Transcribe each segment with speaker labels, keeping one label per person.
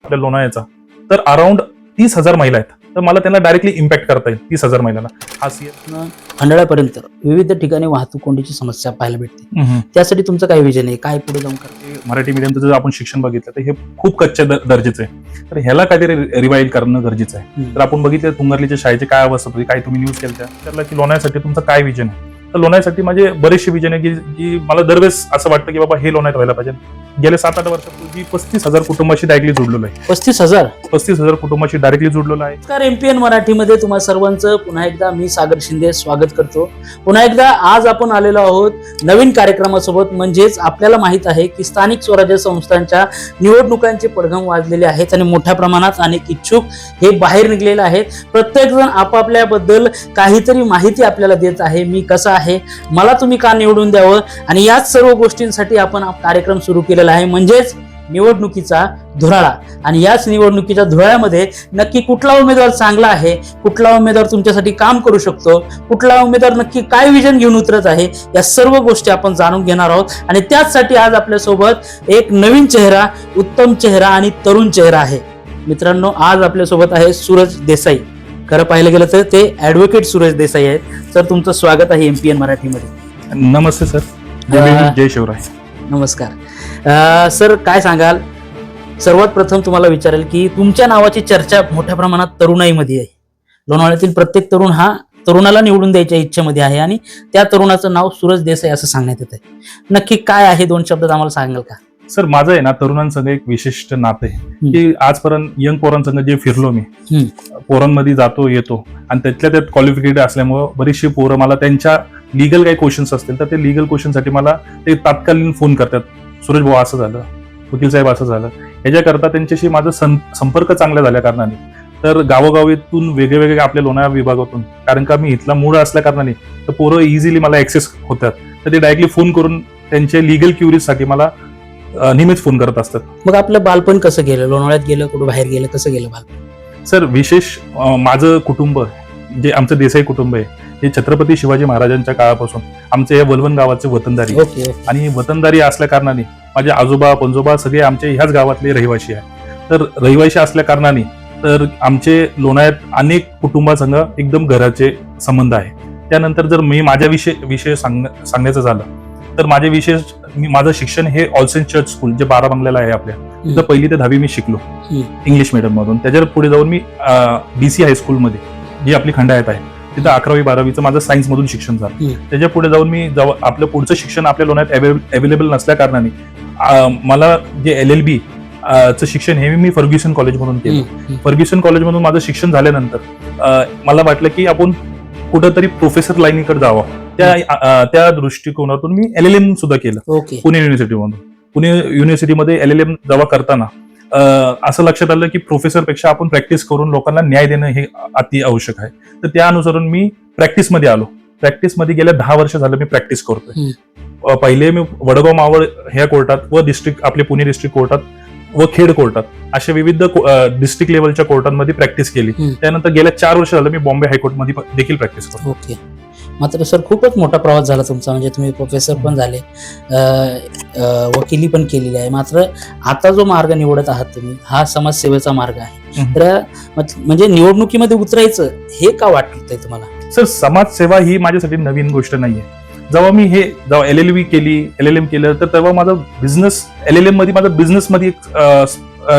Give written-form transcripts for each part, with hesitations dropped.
Speaker 1: आपल्या लोणावळ्याचा, तर अराउंड 30,000 महिला आहेत. तर मला त्यांना डायरेक्टली इम्पॅक्ट करता येईल 30,000 महिलांना. हा
Speaker 2: खंडाळ्यापर्यंत विविध ठिकाणी वाहतूक कोंडीची समस्या पाहायला भेटते. त्यासाठी तुमचं काय विजन आहे, काय पुढे जाऊन करते?
Speaker 1: मराठी मीडियमचं जर आपण शिक्षण बघितलं तर हे खूप कच्च्या दर्जाचं आहे. तर ह्याला काहीतरी रिवाइव्ह करणं गरजेचं आहे. तर आपण बघितलं तुंगरलीच्या शाळेची काय अवस्था होती, काय तुम्ही न्यूज केल्या त्याला की लोणावळ्यासाठी तुमचं काय विजन आहे. तर लोणावळ्यासाठी माझे बरेचसे विजन आहे की मला दरवेळेस असं वाटतं की बाबा हे लोणावळ्यात व्हायला पाहिजे. गेल्या 7-8 वर्षापूर्वी 35,000 कुटुंबाशी डायरेक्टली जोडलेलो आहे.
Speaker 2: 35,000
Speaker 1: कुटुंबाशी डायरेक्टली जोडलेलो आहे.
Speaker 2: नमस्कार, एमपीएन मराठीमध्ये तुम्हा सर्वांचं पुन्हा एकदा मी सागर शिंदे स्वागत करतो. पुन्हा एकदा आज आपण आलेलो आहोत नवीन कार्यक्रमासोबत. म्हणजेच आपल्याला माहित आहे की स्थानिक स्वराज्य संस्थांच्या निवडणुकांचे पडघम वाजलेले आहेत आणि मोठ्या प्रमाणात अनेक इच्छुक हे बाहेर निघलेले आहेत. प्रत्येक जण आपापल्याबद्दल काहीतरी माहिती आपल्याला देत आहे. मी कसा आहे, मला तुम्ही का निवडून द्यावं, आणि याच सर्व गोष्टींसाठी आपण कार्यक्रम सुरू केलेला आहे, म्हणजेच निवडणुकीचा धुराळा. आणि याच निवडणुकीच्या धुराळ्यामध्ये नक्की कुठला उमेदवार चांगला आहे, कुठला उमेदवार तुमच्यासाठी काम करू शकतो, कुठला उमेदवार नक्की काय विजन घेऊन उतरत आहे, या सर्व गोष्टी आपण जाणून घेणार आहोत. आणि त्याचसाठी आज आपल्यासोबत एक नवीन चेहरा, उत्तम चेहरा आणि तरुण चेहरा आहे. मित्रांनो, आज आपल्यासोबत आहे सूरज देसाई. खरं पाहिलं गेलं तर ते ऍडव्होकेट सूरज देसाई आहेत. तर तुमचं स्वागत आहे एमपीएन मराठीमध्ये.
Speaker 1: नमस्ते सर. जय शिवराय.
Speaker 2: नमस्कार सर, काय सांगाल? सर्वात प्रथम तुम्हाला विचारेल की तुमच्या नावाची चर्चा मोठ्या प्रमाणात तरुणाईमध्ये आहे. लोणावळ्यातील प्रत्येक तरुण हा तरुणाला निवडून द्यायच्या इच्छेमध्ये आहे आणि त्या तरुणाचं नाव सूरज देसाई असं सांगण्यात येत आहे. नक्की काय आहे, 2 शब्दात आम्हाला सांगाल का?
Speaker 1: सर, माझं आहे ना तरुणांसंग एक विशिष्ट नातं आहे की आजपर्यंत यंग पोरांसंग जे फिरलो मी, पोरांमध्ये जातो येतो, आणि त्यातल्या त्यात क्वालिफिकेटेड असल्यामुळं बरीचशी पोरं मला त्यांच्या लिगल काही क्वेश्चन्स असतील तर ते लिगल क्वेश्चनसाठी मला ते तात्कालीन फोन करतात. सूरज भाऊ असं झालं, वकील साहेब असं झालं. ह्याच्याकरता त्यांच्याशी माझा संपर्क चांगला झाल्या कारणाने, तर गावोगावीतून वेगवेगळे आपल्या लोणावळा विभागातून, कारण का मी इथला मूळ असल्या कारणाने तर पोरं इझिली मला ऍक्सेस होतात. तर ते डायरेक्टली फोन करून त्यांचे लिगल क्युरीजसाठी मला नेहमीच फोन करत असतात.
Speaker 2: मग आपलं बालपण कसं गेलं? लोणावळ्यात गेलं, कुठं बाहेर गेलं, कसं गेलं बालपण?
Speaker 1: सर, विशेष माझं कुटुंब जे आमचं देसाई कुटुंब आहे हे छत्रपती शिवाजी महाराजांच्या काळापासून आमचे या वलवण गावाचे वतनदारी आणि वतनदारी असल्या कारणाने माझे आजोबा पणजोबा सगळे आमचे ह्याच गावातले रहिवासी आहे. तर रहिवासी असल्या कारणाने तर आमचे लोणावळ्यात अनेक कुटुंबासंग एकदम घराचे संबंध आहे. त्यानंतर जर मी माझ्या विषय सांगायचं झालं तर माझं शिक्षण हे ऑल सेंट चर्च स्कूल जे 12 बंगल्याला आहे आपल्या, तिथं 1ली ते 10वी मी शिकलो इंग्लिश मीडियम मधून. त्याच्या पुढे जाऊन मी DC हायस्कूलमध्ये जी आपली खंडाळ्यात आहे तिथं 11वी-12वीचं माझं सायन्स मधून शिक्षण झालं. त्याच्या पुढे जाऊन मी आपलं पुढचं शिक्षण आपल्या लोणावळ्यात अवेलेबल नसल्या कारणाने मला जे LLB चं शिक्षण हे मी फर्ग्युसन कॉलेजमधून केलं. फर्ग्युसन कॉलेजमधून माझं शिक्षण झाल्यानंतर मला वाटलं की आपण कुठंतरी प्रोफेसर लाईनीकडे जावं. त्या दृष्टिकोनातून मी LLM सुद्धा केलं पुणे युनिव्हर्सिटीमधून. पुणे युनिव्हर्सिटीमध्ये LLM जेव्हा करताना असं लक्षात आलं की प्रोफेसरपेक्षा आपण प्रॅक्टिस करून लोकांना न्याय देणं हे अति आवश्यक आहे. तर त्या अनुसरून मी प्रॅक्टिसमध्ये आलो. प्रॅक्टिसमध्ये गेल्या 10 वर्ष झालं मी प्रॅक्टिस करतोय. पहिले मी वडगाव मावळ ह्या कोर्टात व आपले पुणे डिस्ट्रिक्ट कोर्टात व खेड कोर्टात अशा विविध डिस्ट्रिक्ट लेवलच्या कोर्टांमध्ये प्रॅक्टिस केली. त्यानंतर गेल्या 4 वर्ष झालं मी बॉम्बे हायकोर्टमध्ये देखील प्रॅक्टिस करतो.
Speaker 2: ओके. मात्र सर, खूपच मोठा प्रवास झाला तुमचा. म्हणजे तुम्ही प्रोफेसर पण झाले, वकिली पण केलेली आहे. मात्र आता जो मार्ग निवडत आहात तुम्ही हा समाजसेवेचा मार्ग आहे. तर म्हणजे निवडणुकीमध्ये उतरायचं हे का वाटतंय तुम्हाला?
Speaker 1: सर, समाजसेवा ही माझ्यासाठी नवीन गोष्ट नाहीये. जेव्हा LLB केली, LLM केलं, तर तेव्हा माझा बिझनेस LLM मध्ये माझं बिझनेसमध्ये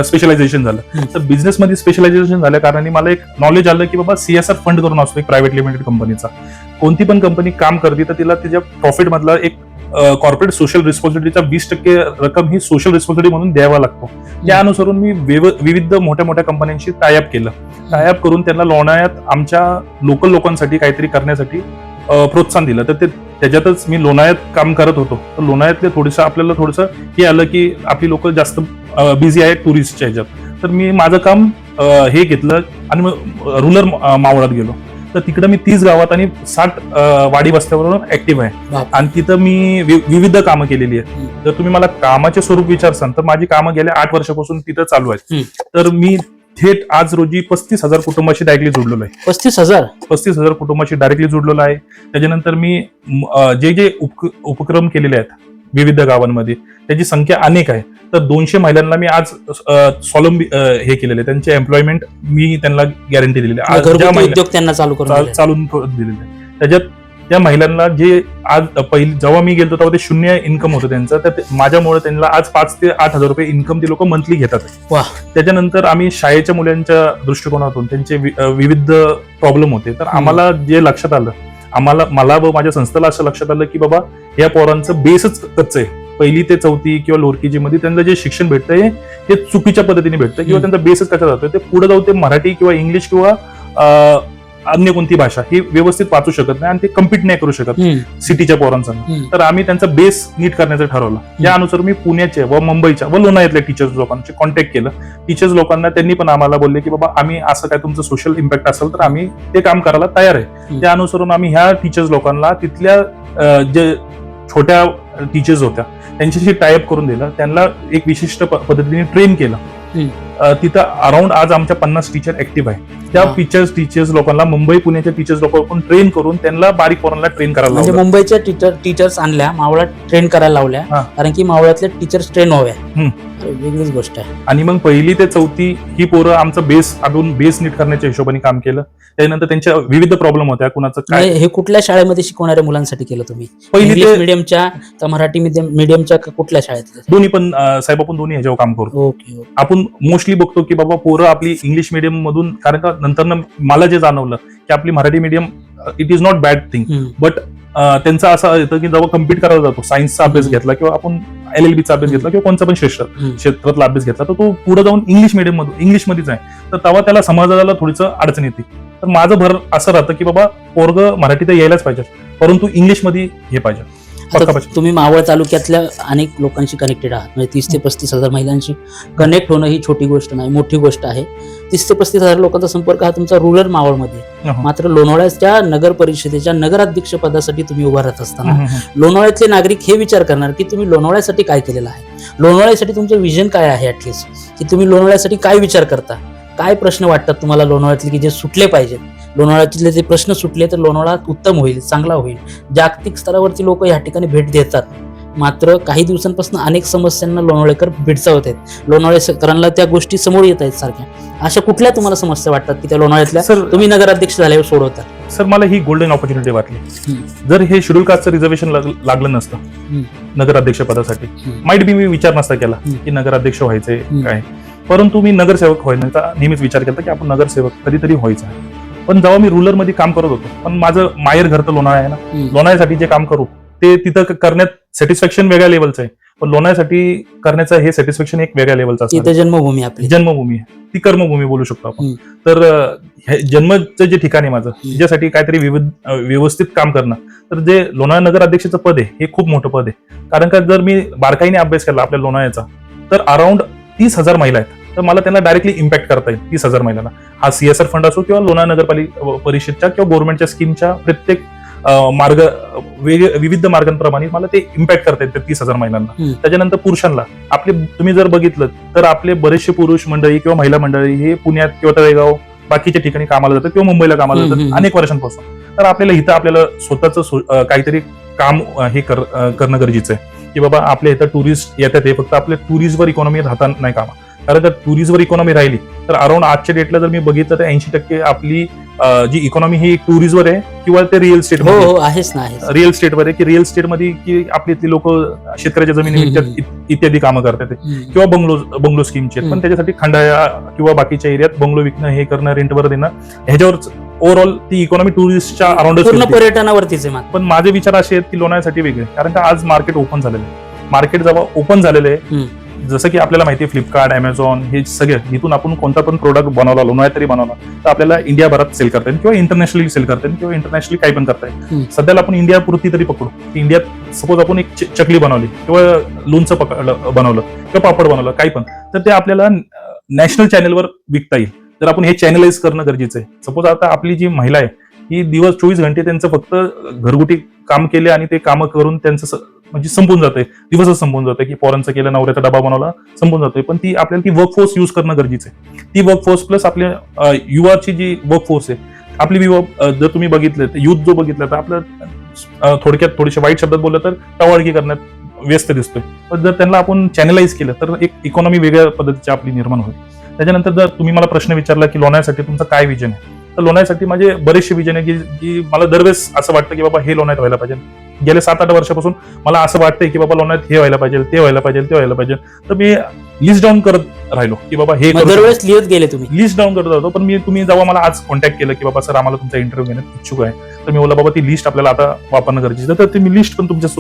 Speaker 1: स्पेशलायझेशन झालं. तर बिझनेसमध्ये स्पेशलायझेशन झाल्या कारणाने मला एक नॉलेज आलं की बाबा CSR फंड करून असतो एक प्रायव्हेट लिमिटेड कंपनीचा. कोणती पण कंपनी काम करते तर तिला तिच्या प्रॉफिट मधला एक कॉर्पोरेट सोशल रिस्पॉन्सिबिलिटीचा 20% रक्कम ही सोशल रिस्पॉन्सिबिलिटी म्हणून द्यावा लागतो. त्या अनुसरून मी विविध मोठ्या मोठ्या कंपन्यांशी टायअप केलं. टायअप करून त्यांना लोणावळ्यात आमच्या लोकल लोकांसाठी काहीतरी करण्यासाठी प्रोत्साहन दिलं. तर त्याच्यातच मी लोणावळ्यात काम करत होतो. तर लोणावळ्यातले आपल्याला थोडंसं हे आलं की आपली लोक जास्त बिझी आहेत टुरिस्टच्या ह्याच्यात. तर मी माझं काम हे घेतलं आणि रुरल मावळात गेलो. तर तिकडे मी 30 गावात आणि 60 वाडी वस्त्यावरून ऍक्टिव्ह आहे. आणि तिथं मी विविध कामं केलेली आहेत. तर तुम्ही मला कामाचे स्वरूप विचारसाल तर माझी कामं गेल्या 8 वर्षापासून तिथं चालू आहेत. तर मी थेट आज रोजी 35,000 कुटुंबाशी डायरेक्टली जोडलेलो आहे. 35,000 कुटुंबाशी डायरेक्टली जोडलेलो आहे. त्याच्यानंतर मी जे उपक्रम केलेले आहेत विविध गावांमध्ये, त्याची संख्या अनेक आहे. तर 200 महिलांना मी आज स्वावलंबी हे केलेले, त्यांचे एम्प्लॉयमेंट मी त्यांना गॅरंटी दिलेली आहे.
Speaker 2: घरगुती उद्योग त्यांना
Speaker 1: चालून दिलेले आहे. त्याच्यात त्या महिलांना जे आज पहिली जेव्हा मी गेलो तेव्हा ते 0 इन्कम होतं त्यांचं, तर माझ्यामुळे त्यांना आज 5 ते 8,000 रुपये इन्कम ते लोक मंथली घेतात. त्याच्यानंतर आम्ही शाळेच्या मुलांच्या दृष्टिकोनातून त्यांचे विविध प्रॉब्लेम होते, तर आम्हाला जे लक्षात आलं, मला व माझ्या संस्थेला असं लक्षात आलं की बाबा या पोरांचं बेसच कच्चं आहे. 1ली ते 4थी किंवा लोअर केजी मध्ये त्यांना जे शिक्षण भेटतंय ते चुकीच्या पद्धतीने भेटतं किंवा त्यांचा बेसच कसा जातोय. ते पुढे जाऊ ते मराठी किंवा इंग्लिश किंवा अन्य कोणती भाषा ही व्यवस्थित वाचू शकत नाही आणि ते कम्पीट नाही करू शकत सिटीच्या पोरांचा. तर आम्ही त्यांचा बेस नीट करण्याचं ठरवलं. यानुसार मी पुण्याचे व मुंबईच्या व लोणावळ्यातल्या टीचर्स लोकांचे कॉन्टॅक्ट केलं. टीचर्स लोकांना त्यांनी पण आम्हाला बोलले की बाबा आम्ही असं काय तुमचं सोशल इम्पॅक्ट असेल तर आम्ही ते काम करायला तयार आहे. त्या अनुसरून आम्ही ह्या टीचर्स लोकांना तिथल्या जे छोट्या टीचर्स होत्या त्यांच्याशी टायअप करून दिलं, त्यांना एक विशिष्ट पद्धतीने ट्रेन केलं. तिथं अराउंड आज आमच्या 50 टीचर ऍक्टिव्ह आहे. त्या टीचर्स लोकांना मुंबई पुण्याच्या टीचर्स लोकांना ट्रेन करून त्यांना बारीक पोरांना ट्रेन करायला
Speaker 2: म्हणजे मुंबईच्या टीचर्स आणल्या मावळात ट्रेन करायला लावल्या, कारण की मावळातले टीचर्स ट्रेन व्हाव्या. वेगळीच गोष्ट आहे.
Speaker 1: आणि मग 1ली ते 4थी ही पोरं आमचं बेस नीट करण्याच्या हिशोबाने काम केलं. त्यानंतर त्यांच्या विविध प्रॉब्लेम होत्या. कुणाचं काय,
Speaker 2: हे कुठल्या शाळेमध्ये शिकवणाऱ्या मुलांसाठी केलं तुम्ही?
Speaker 1: इंग्लिश
Speaker 2: मीडियमच्या का मराठी मीडियमच्या कुठल्या शाळेत?
Speaker 1: दोन्ही पण साहेब, आपण दोन्ही ह्याच्यावर काम करतो. आपण मोस्टली बघतो की बाबा पोरं आपली इंग्लिश मिडियम मधून, कारण का नंतर मला जे जाणवलं की आपली Marathi medium it is not bad thing, but त्यांचं असं येतं की जेव्हा कम्पीट करायला जातो, सायन्सचा अभ्यास घेतला किंवा आपण LLBचा अभ्यास घेतला किंवा कोणता पण क्षेत्रातला अभ्यास घेतला, तर तो पुढे जाऊन इंग्लिशमध्येच आहे, तर तेव्हा त्याला समाजाला थोडीच अडचण येते. तर माझं भर असं राहतं की बाबा पोरग मराठी तर यायलाच पाहिजे, परंतु इंग्लिशमध्ये हे पाहिजे.
Speaker 2: तुम्ही मावळ तालुक्यातल्या अनेक लोकांशी कनेक्टेड आहात, म्हणजे 30 ते 35,000 महिलांशी कनेक्ट होणं ही छोटी गोष्ट नाही, मोठी गोष्ट आहे. 30 ते 35,000 लोकांचा संपर्क हा तुमचा रुरल मावळमध्ये. मात्र लोणावळ्याच्या नगर परिषदेच्या नगराध्यक्ष पदासाठी तुम्ही उभा राहत असताना लोणावळ्यातले नागरिक हे विचार करणार की तुम्ही लोणावळ्यासाठी काय केलेलं आहे, लोणावळ्यासाठी तुमचं विजन काय आहे, ऍटलिस्ट की तुम्ही लोणावळ्यासाठी काय विचार करता, काय प्रश्न वाटतात तुम्हाला लोणावळ्यातले की जे सुटले पाहिजेत. लोणावळ्यातले ते प्रश्न सुटले तर लोणावळा उत्तम होईल, चांगला होईल. जागतिक स्तरावरती लोक या ठिकाणी भेट देतात, मात्र काही दिवसांपासून अनेक समस्यांना लोणावळेकर भेडसावत आहेत. लोणावळेकरांना त्या गोष्टी समोर येत आहेत सारख्या. अशा कुठल्या तुम्हाला समस्या वाटतात की त्या लोणावळ्यातल्या तुम्ही नगराध्यक्ष झाल्यावर सोडवता?
Speaker 1: सर, मला ही गोल्डन ऑपॉर्च्युनिटी वाटली. जर हे शेड्यूल कास्टचं रिझर्वेशन लागलं नसतं नगराध्यक्ष पदासाठी, माईट बी मी विचार नसता केला की नगराध्यक्ष व्हायचंय काय, परंतु मी नगरसेवक व्हायचा नेहमीच विचार केला की आपण नगरसेवक कधीतरी व्हायचं आहे. पण जेव्हा मी रुरल मध्ये काम करत होतो, पण माझं माहेर घर तर लोणावळा आहे ना, लोणावळ्यासाठी जे काम करू ते तिथं करण्यात सॅटिस्फॅक्शन वेगळ्या लेवलचं आहे, पण लोणावळ्यासाठी करण्याचं हे सॅटिस्फॅक्शन एक वेगळ्या लेवलचं असतं.
Speaker 2: जन्मभूमी आपली,
Speaker 1: जन्मभूमी ती कर्मभूमी बोलू शकतो आपण. तर जन्मचं जे ठिकाण आहे माझं, त्याच्यासाठी काहीतरी व्यवस्थित काम करणं, तर जे लोणावळा नगर अध्यक्षाचं पद आहे हे खूप मोठं पद आहे. कारण का जर मी बारकाईने अभ्यास केला आपल्या लोणावळ्याचा, तर अराउंड 30,000 महिला आहेत, तर मला त्यांना डायरेक्टली इम्पॅक्ट करता येईल. 30,000 महिलांना, हा CSR फंड असो किंवा लोणावळा नगरपालिका परिषदच्या किंवा गव्हर्नमेंटच्या स्कीमच्या प्रत्येक मार्ग विविध मार्गांप्रमाणे मला ते इम्पॅक्ट करता येते 30,000 महिलांना. त्याच्यानंतर पुरुषांना, आपले तुम्ही जर बघितलं तर आपले बरेचसे पुरुष मंडळी किंवा महिला मंडळी हे पुण्यात किंवा तळेगाव बाकीच्या ठिकाणी कामाला जातात किंवा मुंबईला कामाला जातात अनेक वर्षांपासून. तर आपल्याला आपल्याला स्वतःच काहीतरी काम हे करणं गरजेचं आहे की बाबा आपल्या इथं टुरिस्ट येतात, हे फक्त आपल्या टुरिस्टवर इकॉनॉमी राहता नाही कामा. कारण जर टुरिस्टवर इकॉनॉमी राहिली तर अराउंड आजच्या डेटला जर मी बघितलं तर 80% आपली जी इकॉनॉमी ही टुरिस्टवर आहे किंवा ते रिअल स्टेट
Speaker 2: आहेच ना,
Speaker 1: रिअल स्टेटवर आहे की रिअल स्टेटमध्ये की आपली ती लोक शेतकऱ्याच्या जमिनी इत्यादी कामं करतात किंवा बंगलो स्कीमचे. पण त्याच्यासाठी खंडाळा किंवा बाकीच्या एरियात बंगलो विकणं, हे करणं, रेंटवर देणं, ह्याच्यावर ओव्हरऑल ती इकॉनॉमी टुरिस्टच्या अराउंड
Speaker 2: पर्यटनावरतीच आहे.
Speaker 1: पण माझे विचार असे आहेत की लोणावळ्यासाठी वेगळे, कारण का आज मार्केट ओपन झालेलं आहे. मार्केट जेव्हा ओपन झालेलं आहे, जसं की आपल्याला माहिती आहे फ्लिपकार्ट, अमेझॉन हे सगळे, इथून आपण कोणता पण प्रोडक्ट बनवला, लोणावळ्यात तरी बनवला, तर आपल्याला इंडियाभरात सेल करता येईल किंवा इंटरनॅशनली सेल करता येईल किंवा इंटरनॅशनली काही पण करता येईल. सध्याला आपण इंडिया पुरती तरी पकडू, इंडियात सपोज आपण एक चकली बनवली किंवा लोणचं बनवलं किंवा पापड बनवलं काही पण, तर ते आपल्याला नॅशनल चॅनेलवर विकता येईल. तर आपण हे चॅनलाइज करणं गरजेचं आहे. सपोज आता आपली जी महिला आहे ही दिवस 24 घंटे त्यांचं फक्त घरगुती काम केले आणि ते कामं करून त्यांचं म्हणजे संपून जाते, दिवसच संपून जाते की पोरांचं केलं, नवऱ्याचा डबा बनवला, संपून जातोय. पण ती आपल्याला ती वर्कफोर्स युज करणं गरजेचं आहे. ती वर्कफोर्स प्लस आपल्या युवाची जी वर्कफोर्स आहे आपली, जर तुम्ही बघितलं युथ जो बघितलं तर आपलं थोडक्यात थोडेसे वाईट शब्दात बोललं तर टवाळकी करण्यात व्यस्त दिसतोय. पण जर त्यांना आपण चॅनलाइज केलं तर एक इकॉनॉमी वेगळ्या पद्धतीची आपली निर्माण होईल. त्याच्यानंतर जर तुम्ही मला प्रश्न विचारला की लोणावळ्यासाठी तुमचं काय विजन आहे, तर लोणावळ्यासाठी माझे बरेचसे विजन आहे की मला दरवेळेस असं वाटतं की बाबा हे लोणावळ्यात व्हायला पाहिजे. गेल्या 7-8 वर्षापासून मला असं वाटतंय की बाबा लोणावळ्यात हे व्हायला पाहिजे, ते व्हायला पाहिजे, ते व्हायला पाहिजे. तर मी लिस्ट डाऊन करत राहिलो की बाबा हे
Speaker 2: दरवेळेस लिहित गेले तुम्ही.
Speaker 1: लिस्ट डाऊन करत होतो. पण तुम्ही जेव्हा मला आज कॉन्टॅक्ट केलं की बाबा सर आम्हाला तुमचा इंटरव्ह्यू घेण्यात इच्छुक आहे, तर मी बोला बाबा ती लिस्ट आपल्याला आता वापरणं गरजेचं आहे. तर ती मी लिस्ट पण तुमच्या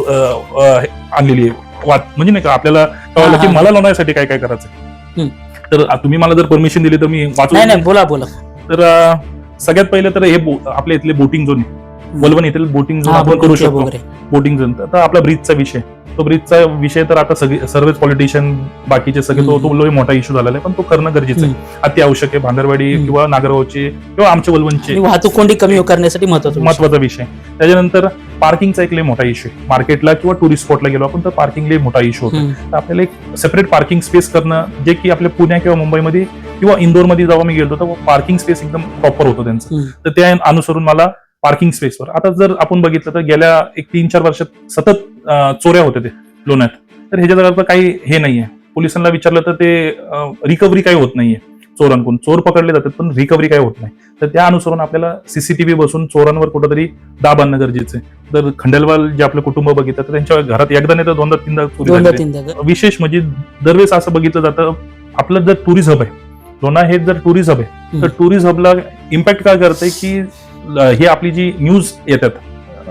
Speaker 1: आणलेली आहे. म्हणजे नाही का आपल्याला कळलं की मला लोणावळ्यासाठी काय काय करायचं. तर तुम्ही मला जर परमिशन दिली तर मी वाचू.
Speaker 2: नाही बोला बोला.
Speaker 1: तर सगळ्यात पहिले तर हे आपल्या इथले बोटिंग झोन, वलवण येथील बोटिंग झोन आपण करू शकतो. बोटिंग झोन तर आपला ब्रिजचा विषय, तो ब्रिजचा विषय तर आता सर्वच पॉलिटिशियन बाकीचे सगळे तो मोठा इश्यू झालेला आहे, पण तो करणं गरजेचं आहे, अति आवश्यक आहे. भांगरवाडी किंवा नागरगावचे किंवा आमच्या वलवणचे
Speaker 2: वाहतूक कोंडी कमी करण्यासाठी
Speaker 1: महत्वाचा विषय. त्याच्यानंतर पार्किंगचा एक लय मोठा इश्यू आहे. मार्केटला किंवा टुरिस्ट स्पॉटला गेलो आपण तर पार्किंग लय मोठा इश्यू होतो. तर आपल्याला एक सेपरेट पार्किंग स्पेस करणं, जे की आपल्या पुण्या किंवा मुंबईमध्ये किंवा इंदोरमध्ये जेव्हा मी गेलो तर पार्किंग स्पेस एकदम प्रॉपर होतं त्यांचं. तर त्या अनुसरून मला पार्किंग स्पेसवर आता जर आपण बघितलं तर गेल्या 3-4 वर्षात सतत चोऱ्या होते ते लोणावळ्यात. तर ह्याच्या जागा काही हे नाहीये. पोलिसांना विचारलं तर ते रिकव्हरी काही होत नाहीये चोरांकडून. चोर पकडले जातात पण रिकव्हरी काही होत नाही. तर त्या अनुसरून आपल्याला सीसीटीव्ही बसून चोरांवर कुठेतरी दाब आणणं गरजेचं आहे. तर खंडेलवाल जे आपलं कुटुंब बघितलं तर त्यांच्या घरात एकदा नाही तर 2दा-3दा चोरी झाली. विशेष म्हणजे दरवेळेस असं बघितलं जातं आपलं जर टुरिस्ट हब आहे, लोणावळा हे जर टुरिस्ट हब आहे तर टुरिस्ट हबला इम्पॅक्ट काय करतंय की हे आपली जी न्यूज येतात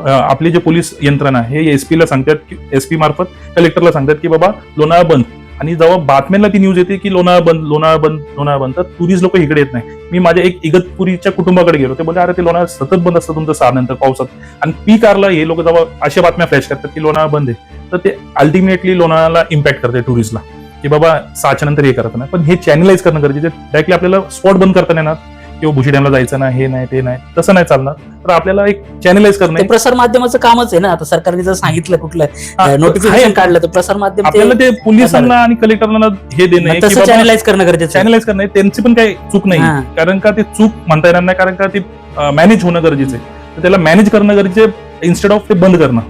Speaker 1: आपली जे पोलीस यंत्रणा हे एसपी ला सांगतात की एसपी मार्फत कलेक्टरला सांगतात की बाबा लोणावळा बंद. आणि जेव्हा बातम्यांना ती न्यूज येते की लोणावळा बंद, लोणावळा बंद, लोणावळा बंद, तर टुरिस्ट लोक इकडे येत नाही. मी माझ्या एक इगतपुरीच्या कुटुंबाकडे गेलो, ते बोलले अरे ते लोणावळा सतत बंद असतं तुमचं 6 नंतर पावसात. आणि पीक आरला हे लोक जेव्हा अशा बातम्या फ्लॅश करतात की लोणावळा बंद आहे, तर ते अल्टिमेटली लोणावळ्याला इम्पॅक्ट करते टुरिस्टला की बाबा 6च्या नंतर हे करत नाही. पण हे चॅनलाइज करणं गरजेचं आहे. डायरेक्टली आपल्याला स्पॉट बंद करता येणार किंवा भुशी डॅमला जायचं ना, हे नाही ते नाही, तसं नाही चालणार. तर आपल्याला एक चॅनलाइज करणं
Speaker 2: प्रसार माध्यमाचं कामच आहे ना. आता सरकारने जर सांगितलं कुठलं नोटिफिकेशन काढलं तर प्रसार माध्यम
Speaker 1: आपल्याला ते पोलिसांना आणि कलेक्टरला हे देणं
Speaker 2: चॅनलाइज करणं गरजेचं.
Speaker 1: चॅनलाइज करणं त्यांची पण काही चूक नाही, कारण का ते चूक म्हणता येणार नाही, कारण का ते मॅनेज होणं गरजेचं आहे. तर त्याला मॅनेज करणं गरजेचं आहे इन्स्टेड ऑफ ते बंद करणं.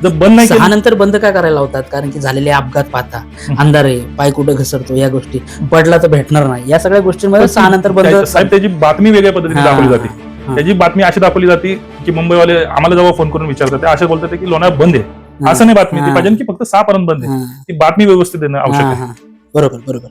Speaker 1: जर बंद नाही
Speaker 2: 6 नंतर बंद का करायला होतात, कारण की झालेले अपघात पाहता, अंधार आहे, पाय कुठे घसरतो, या गोष्टी पडला तर भेटणार नाही, या सगळ्या गोष्टींमध्ये 6 नंतर बंद.
Speaker 1: साहेब त्याची बातमी वेगळ्या पद्धतीने दाखवली जाते. त्याची बातमी अशी दाखवली जाते की मुंबईवाले आम्हाला जेव्हा फोन करून विचारतात ते असे बोलतात की लोणावळा बंद आहे, असं नाही बातमी. ती पाहिजे की फक्त 6 पर्यंत बंद आहे. ती बातमी व्यवस्थित देणं आवश्यक आहे.
Speaker 2: बरोबर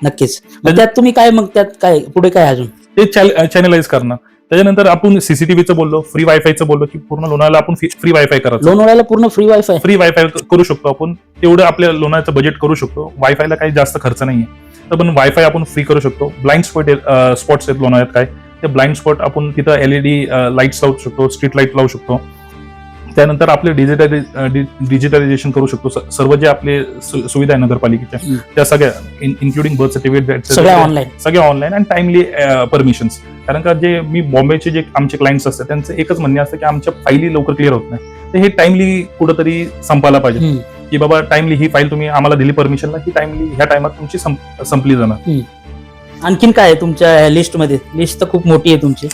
Speaker 2: नक्कीच. त्यात तुम्ही काय मग त्यात काय पुढे काय अजून
Speaker 1: ते चॅनलाइज करणं. त्याच्यानंतर आपण सीसीटीव्हीचं बोललो, फ्री वायफायचं बोललो की पूर्ण लोणावळ्याला आपण फ्री वायफाय करायचं.
Speaker 2: लोणावळ्याला पूर्ण फ्री वायफाय
Speaker 1: करू शकतो आपण. तेवढं आपल्या लोणावळ्याचं बजेट करू शकतो. वायफायला काही जास्त खर्च नाहीये, तर पण वायफाय आपण फ्री करू शकतो. ब्लाइंड स्पॉट्स आहेत लोणावळ्यात काय, ते ब्लाइंड स्पॉट आपण तिथं LED लाईट्स लावू शकतो, स्ट्रीट लाईट लावू शकतो. त्यानंतर आपले डिजिटलायझेशन करू शकतो. सर्व जे आपले सुविधा आहे नगरपालिकेच्या त्या सगळ्या इन्क्लुडिंग बर्थ सर्टिफिकेट सगळ्या ऑनलाईन आणि टाइमली परमिशन्स. कारण का जे मी बॉम्बेचे जे आमचे क्लायंट्स असतात त्यांचं एकच म्हणणं असतं की आमच्या फाईली लवकर क्लिअर होत नाही, तर हे टाइमली कुठंतरी संपायला पाहिजे की बाबा टाइमली ही फाईल तुम्ही आम्हाला दिली परमिशनला की टाइमली ह्या टाइमात तुमची संपली जाणार.
Speaker 2: आणखीन काय आहे तुमच्या लिस्टमध्ये? लिस्ट तर खूप मोठी आहे तुमची.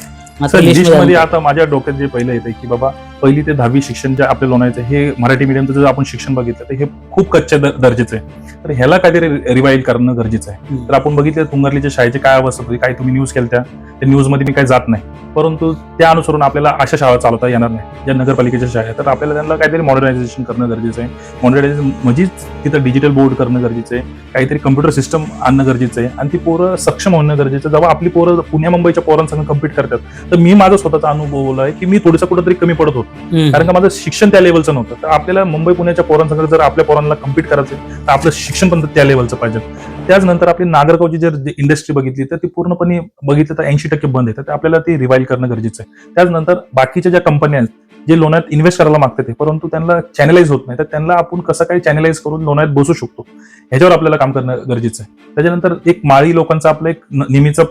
Speaker 1: लिस्टमध्ये आता माझ्या डोक्यात जे पहिलं येते की बाबा 1ली ते 10वी शिक्षण जे आपल्या लोणावळ्याचं हे मराठी मीडियमचं जर आपण शिक्षण बघितलं तर हे खूप कच्च्या दर्जाचं आहे. तर ह्याला काहीतरी रिवाइव्ह करणं गरजेचं आहे. तर आपण बघितलं तुंगरलीच्या शाळेची काय अवस्था होती, काही तुम्ही न्यूज केल्या त्या न्यूजमध्ये मी काही जात नाही, परंतु त्या अनुसरून आपल्याला अशा शाळा चालवता येणार नाही ज्या नगरपालिकेच्या शाळा आहेत. तर आपल्याला त्यांना काहीतरी मॉडर्नायझेशन करणं गरजेचं आहे. मॉडर्नायझेशन म्हणजेच तिथं डिजिटल बोर्ड करणं गरजेचं आहे, काहीतरी कम्प्युटर सिस्टम आणणं गरजेचं आहे आणि ती पोरं सक्षम होणं गरजेचं आहे. जेव्हा आपली पोरं पुण्या मुंबईच्या पोरांसंग कम्पीट करतात तर मी माझा स्वतःचा अनुभव आहे की मी थोडंसं कुठेतरी कमी पडत होतो, कारण का माझं शिक्षण त्या लेवलचं नव्हतं. तर आपल्याला मुंबई पुण्याच्या पोरांसंग जर आपल्या पोरांना कम्पीट करायचं तर आपलं शिक्षण पण त्या लेवलचं पाहिजे. त्याचनंतर आपली नागरगावची जर इंडस्ट्री बघितली तर ती पूर्णपणे बघितलं तर 80% बंद आहे. तर आपल्याला ती रिवाइव्ह करणं गरजेचं आहे. त्याचनंतर बाकीच्या ज्या कंपन्या आहेत जे लोणावळ्यात इन्व्हेस्ट करायला मागतात परंतु त्यांना चॅनलाइज होत नाही, तर त्यांना आपण कसं काय चॅनलाइज करून लोणावळ्यात बसू शकतो ह्याच्यावर आपल्याला काम करणं गरजेचं आहे. त्याच्यानंतर एक माळी लोकांचा आपलं एक नेहमीचं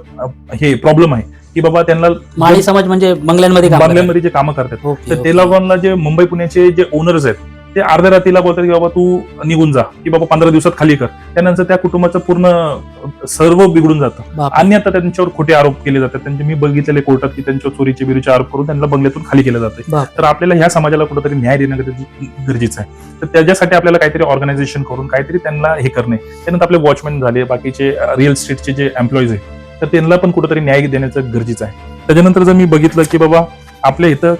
Speaker 1: हे प्रॉब्लेम आहे की बाबा त्यांना
Speaker 2: माळी समाज म्हणजे बंगल्यांमध्ये
Speaker 1: जे कामं करतात तर ते लोकांना जे मुंबई पुण्याचे जे ओनर्स आहेत ते अर्ध्या रात्रीला बोलतात की बाबा तू निघून जा, की बाबा 15 दिवसात खाली कर. त्यानंतर त्या कुटुंबाचं पूर्ण सर्व बिघडून जातं.
Speaker 2: बापरे.
Speaker 1: आणि आता त्यांच्यावर खोटे आरोप केले जातात. त्यांचे मी बघितलेले कोर्टात की त्यांच्यावर चोरीचे बिरीचे आरोप करून त्यांना बंगल्यातून खाली केलं जातं.
Speaker 2: बापरे.
Speaker 1: तर आपल्याला ह्या समाजाला कुठेतरी न्याय देणं गरजेचं आहे. तर त्याच्यासाठी आपल्याला काहीतरी ऑर्गनायझेशन करून काहीतरी त्यांना हे करणे. त्यानंतर आपले वॉचमॅन झाले, बाकीचे रिअल इस्टेटचे जे एम्प्लॉईज आहेत, तर त्यांना पण कुठेतरी न्याय देण्याचं गरजेचं आहे. त्याच्यानंतर जर मी बघितलं की बाबा आपल्या इथं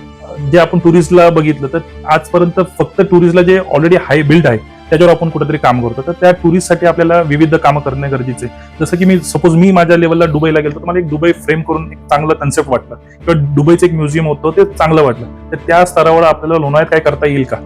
Speaker 1: जे आपण टुरिस्टला बघितलं तर आजपर्यंत फक्त टुरिस्टला जे ऑलरेडी हाय बिल्ड आहे त्याच्यावर आपण कुठेतरी काम करतो. तर त्या टुरिस्टसाठी आपल्याला विविध कामं करणे गरजेचे आहे. जसं की मी माझ्या लेवलला दुबईला गेलो तर मला एक दुबई फ्रेम करून एक चांगला कन्सेप्ट वाटलं, किंवा दुबईचं एक म्युझियम होतं ते चांगलं वाटलं. तर त्या स्तरावर आपल्याला लोणावळ्यात काय करता येईल का,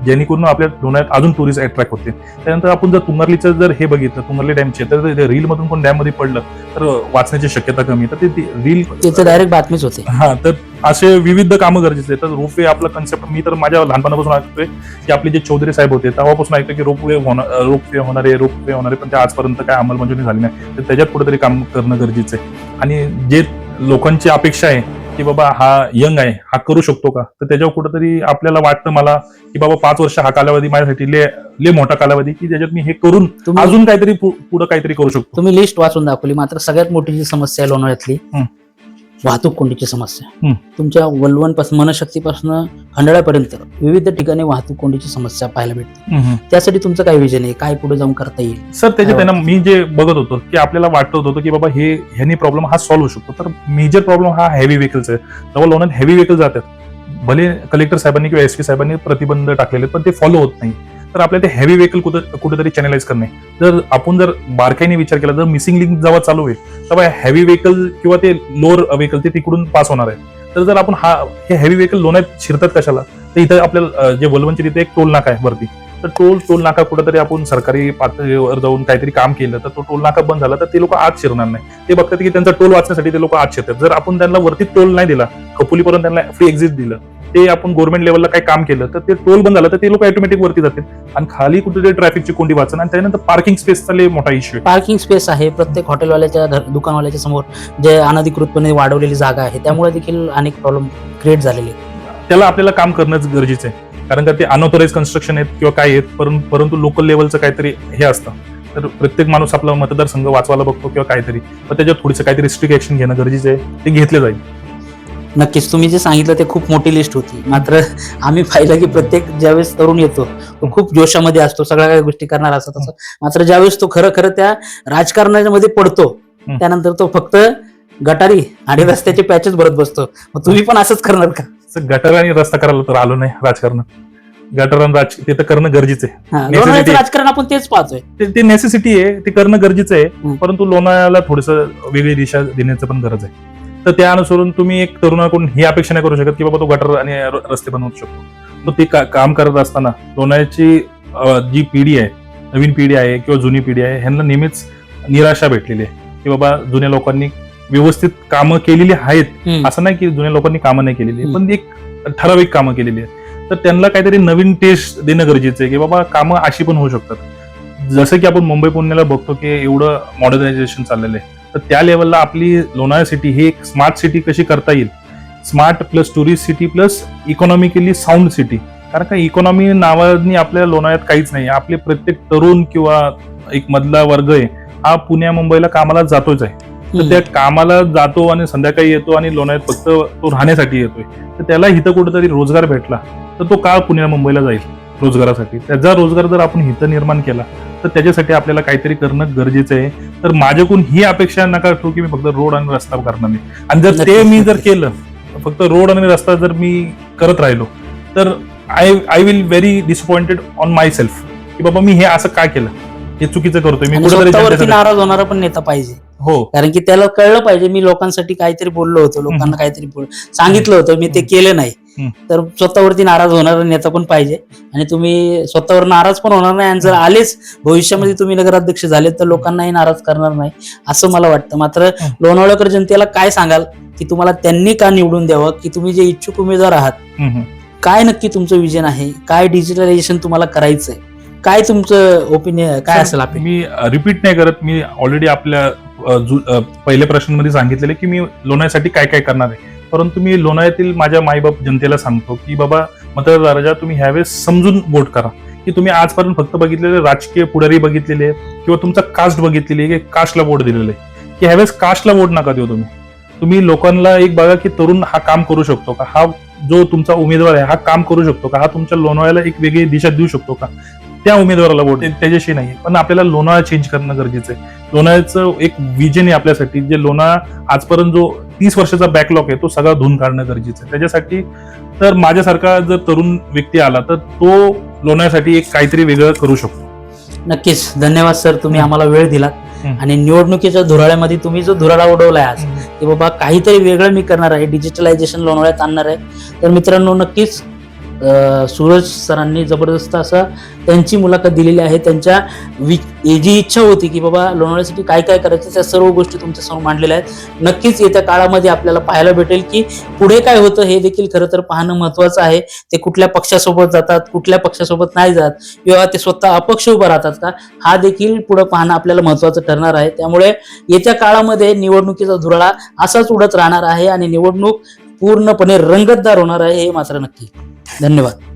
Speaker 1: जेणेकरून आपल्या लोणावळ्यात अजून टुरिस्ट अट्रॅक्ट होते. त्यानंतर आपण जर तुंगरलीचं जर हे बघितलं, तुंगरली डॅमचे, तर रील मधून कोण डॅम मध्ये पडलं तर वाचण्याची शक्यता कमी. तर ते रील
Speaker 2: डायरेक्ट बातमीच होते.
Speaker 1: हा, तर असे विविध कामं गरजेचे आहेत. तर रोपवे आपला कन्सेप्ट मी तर माझ्या लहानपणापासून ऐकतोय की आपले जे चौधरी साहेब होते तेव्हापासून ऐकतोय की रोपवे होणार आहे, पण ते आजपर्यंत काय अंमलबजावणी झाली नाही. तर त्याच्यात कुठेतरी काम करणं गरजेचं आहे. आणि जे लोकांची अपेक्षा आहे की बाबा हा यंग आहे, हा करू शकतो का, तर त्याच्यावर कुठेतरी आपल्याला वाटतं मला की बाबा 5 वर्ष हा कालावधी माझ्यासाठी लय मोठा कालावधी, की ज्याच्यात मी हे करून अजून काहीतरी पुढे काहीतरी करू शकतो.
Speaker 2: तुम्ही लिस्ट वाचून दाखवली, मात्र सगळ्यात मोठी जी समस्या आहे लोणावळ्यातली वाहतूक कोंडीची समस्या. तुमच्या वलवणपासून मनशक्तीपासून खंडाळ्यापर्यंत विविध ठिकाणी वाहतूक कोंडीची समस्या पाहायला भेटते. त्यासाठी तुमचं काय विजन आहे, काय पुढे जाऊन करता येईल?
Speaker 1: सर त्याच्यात आहे ना, मी जे बघत होतो की आपल्याला वाटत होतं की बाबा ह्यानी प्रॉब्लेम हा सॉल्व्ह होऊ शकतो. तर मेजर प्रॉब्लेम हा हेवी व्हेकल्स आहे. जेव्हा लोणावळ्यात हेवी व्हेकल जातात, भले कलेक्टर साहेबांनी किंवा एसपी साहेबांनी प्रतिबंध टाकलेले पण ते फॉलो होत नाही. तर आपल्याला ते हेवी व्हेकल कुठेतरी चॅनलाइज करणे. आपण जर बारकाईने विचार केला, जर मिसिंग लिंक जेव्हा चालू होईल तेव्हा हेवी व्हेकल किंवा ते लोअर व्हेकल ते तिकडून पास होणार आहे. तर जर आपण हे हेवी व्हेकल लोणावळ्यात शिरतात कशाला, तर इथं आपल्याला जे वलवणची तिथे एक टोल नाका आहे वरती, तर टोल नाका कुठेतरी आपण सरकारी पातळीवर जाऊन काहीतरी काम केलं तर तो टोल नाका बंद झाला तर ते लोक आत शिरणार नाही. ते बघतात की त्यांचा टोल वाचण्यासाठी ते लोक आत शिरतात. जर आपण त्यांना वरती टोल नाही दिला, खपोलीपर्यंत त्यांना फ्री एक्झिट दिलं, ते आपण गव्हर्नमेंट लेवलला काही काम केलं तर ते टोल बंद झालं तर ते लोक ऑटोमॅटिक वरती जातील आणि खाली कुठेतरी ट्रॅफिकची कोंडी वाचन. आणि त्यानंतर पार्किंग स्पेसचा मोठा इश्यू आहे.
Speaker 2: पार्किंग स्पेस आहे प्रत्येक हॉटेलवाल्याच्या दुकानवाल्याच्या समोर, जे अनधिकृतपणे वाढवलेली जागा आहे, त्यामुळे देखील अनेक प्रॉब्लेम क्रिएट झालेले.
Speaker 1: त्याला आपल्याला काम करणंच गरजेचं आहे. कारण का ते अनऑथोराइज कन्स्ट्रक्शन आहेत किंवा काय आहेत, परंतु लोकल लेवलचं काहीतरी हे असतं. तर प्रत्येक माणूस आपला मतदारसंघ वाचवायला बघतो किंवा काहीतरी, पण त्याच्यात थोडीसं काहीतरी स्ट्रिक्ट ऍक्शन घेणं गरजेचं आहे. ते घेतलं जाईल.
Speaker 2: नक्कीच तुम्ही जे सांगितलं ते खूप मोठी लिस्ट होती. मात्र आम्ही पाहिलं की प्रत्येक ज्यावेळेस तरुण येतो तो खूप जोशामध्ये असतो, सगळ्या काही गोष्टी करणार असतो तसं. मात्र ज्यावेळेस तो खरं त्या राजकारणामध्ये पडतो त्यानंतर तो फक्त गटारी आणि रस्त्याचे पॅचेस भरत बसतो. मग तुम्ही पण असंच करणार का?
Speaker 1: गटर आणि रस्ता करायला तर आलो नाही राजकारणात. गटर आणि ते तर करणं गरजेचं आहे.
Speaker 2: लोणावळ्याचं राजकारण आपण तेच पाहतोय.
Speaker 1: ते नेसेसिटी आहे, ते करणं गरजेचं आहे. परंतु लोणावळ्याला थोडंसं वेगळी दिशा देण्याचं पण गरज आहे. तर त्या अनुसरून तुम्ही एक तरुणाकडून ही अपेक्षा नाही करू शकत की बाबा तो गटर आणि रस्ते बनवू शकतो. तो ते काम करत असताना लोणावळ्याची जी पिढी आहे, नवीन पिढी आहे किंवा जुनी पिढी आहे, ह्यांना नेहमीच निराशा भेटलेली आहे की बाबा जुन्या लोकांनी व्यवस्थित कामं केलेली आहेत. असं नाही की जुन्या लोकांनी कामं नाही केलेली, पण एक ठराविक कामं केलेली आहेत. तर त्यांना काहीतरी नवीन टेस्ट देणं गरजेचं आहे की बाबा कामं अशी पण होऊ शकतात. जसं की आपण मुंबई पुण्याला बघतो की एवढं मॉडर्नायझेशन चाललेलं आहे, तर त्या लेवलला आपली लोणावळा सिटी ही एक स्मार्ट सिटी कशी करता येईल, smart plus tourist city plus economically sound city. कारण का इकॉनॉमी नावानी आपल्या लोणावळ्यात काहीच नाही. आपले प्रत्येक तरुण किंवा एक मधला वर्ग आहे हा पुण्या मुंबईला कामाला जातोच आहे. तर त्या कामाला जातो आणि संध्याकाळी येतो आणि लोणावळ्यात फक्त तो राहण्यासाठी येतोय. तर त्याला इथं कुठेतरी रोजगार भेटला तर तो का पुण्या मुंबईला जाईल रोजगारासाठी? त्याचा रोजगार जर आपण इथं निर्माण केला तर त्याच्यासाठी आपल्याला काहीतरी करणं गरजेचं आहे. तर माझ्याकडून ही अपेक्षा नका ठेवू की मी फक्त रोड आणि रस्ता करणार नाही. आणि जर ते मी जर केलं, फक्त रोड आणि रस्ता जर मी करत राहिलो तर I will very disappointed on my self की बाबा मी हे असं का केलं, हे चुकीचं करतोय. मी
Speaker 2: कुठेतरी नाराज होणारा पण नेता पाहिजे.
Speaker 1: हो,
Speaker 2: कारण की त्याला कळलं पाहिजे मी लोकांसाठी काहीतरी बोललो होतो, लोकांना काहीतरी सांगितलं होतं, मी ते केलं नाही. तर स्वतःवरती नाराज होणारा नेता पण पाहिजे. आणि तुम्ही स्वतःवर नाराज पण होणार नाही, आणि जर आलेच भविष्यामध्ये तुम्ही नगराध्यक्ष झाले तर लोकांनाही नाराज करणार नाही असं मला वाटतं. मात्र लोणावळ्याकर जनतेला काय सांगाल की तुम्हाला त्यांनी का निवडून द्यावं, की तुम्ही जे इच्छुक उमेदवार आहात, काय नक्की तुमचं विजन आहे, काय डिजिटलायझेशन तुम्हाला करायचंय, काय तुमचं ओपिनियन काय असेल?
Speaker 1: मी रिपीट नाही करत. मी ऑलरेडी आपल्या पहिल्या प्रश्नामध्ये सांगितलेले की मी लोणावळ्यासाठी काय काय करणार आहे. परंतु मी लोणावळ्यातील माझ्या मायबाप जनतेला सांगतो की बाबा मतदाराच्या तुम्ही ह्यावेळेस समजून वोट करा, की तुम्ही आजपर्यंत फक्त बघितलेले राजकीय पुढारी बघितलेले किंवा तुमचा कास्ट बघितलेली आहे की कास्टला वोट दिलेलं आहे, की ह्यावेळेस कास्टला वोट नका देऊ तुम्ही लोकांना एक बघा की तरुण हा काम करू शकतो का, हा जो तुमचा उमेदवार आहे हा काम करू शकतो का, हा तुमच्या लोणावळ्याला एक वेगळी दिशा देऊ शकतो का, त्या उमेदवाराला वोट त्याच्याशी नाही. पण आपल्याला लोणावळा चेंज करणं गरजेचं आहे. लोणावळ्याचं एक विजन आहे आपल्यासाठी, जे लोणावळा आजपर्यंत जो 30 वर्षाचा बॅकलॉग आहे तो सगळा धुवून काढणं गरजेचं आहे. त्याच्यासाठी तर माझ्यासारखा जर तरुण व्यक्ती आला तर तो लोणावळ्यासाठी एक काहीतरी वेगळं करू शकतो.
Speaker 2: नक्कीच. धन्यवाद सर, तुम्ही आम्हाला वेळ दिलात आणि निवडणुकीच्या धुराळ्यामध्ये तुम्ही जो धुराळा उडवलाय आज की बाबा काहीतरी वेगळं मी करणार आहे, डिजिटलायझेशन लोणावळ्यात आणणार आहे. तर मित्रांनो, नक्कीच सूरज सरांनी जबरदस्त असा त्यांची मुलाखत दिलेली आहे. त्यांच्या जी इच्छा होती की बाबा लोणावळ्यासाठी काय काय करायचं त्या सर्व गोष्टी तुमच्यासमोर मांडलेल्या आहेत. नक्कीच येत्या काळामध्ये आपल्याला पाहायला भेटेल की पुढे काय होतं हे देखील खरं तर पाहणं महत्वाचं आहे. ते कुठल्या पक्षासोबत जातात, कुठल्या पक्षासोबत नाही जात, किंवा ते स्वतः अपक्ष उभं राहतात का, हा देखील पुढे पाहणं आपल्याला महत्वाचं ठरणार आहे. त्यामुळे येत्या काळामध्ये निवडणुकीचा धुराळा असाच उडत राहणार आहे आणि निवडणूक पूर्णपणे रंगतदार होणार आहे, हे मात्र नक्की. धन्यवाद.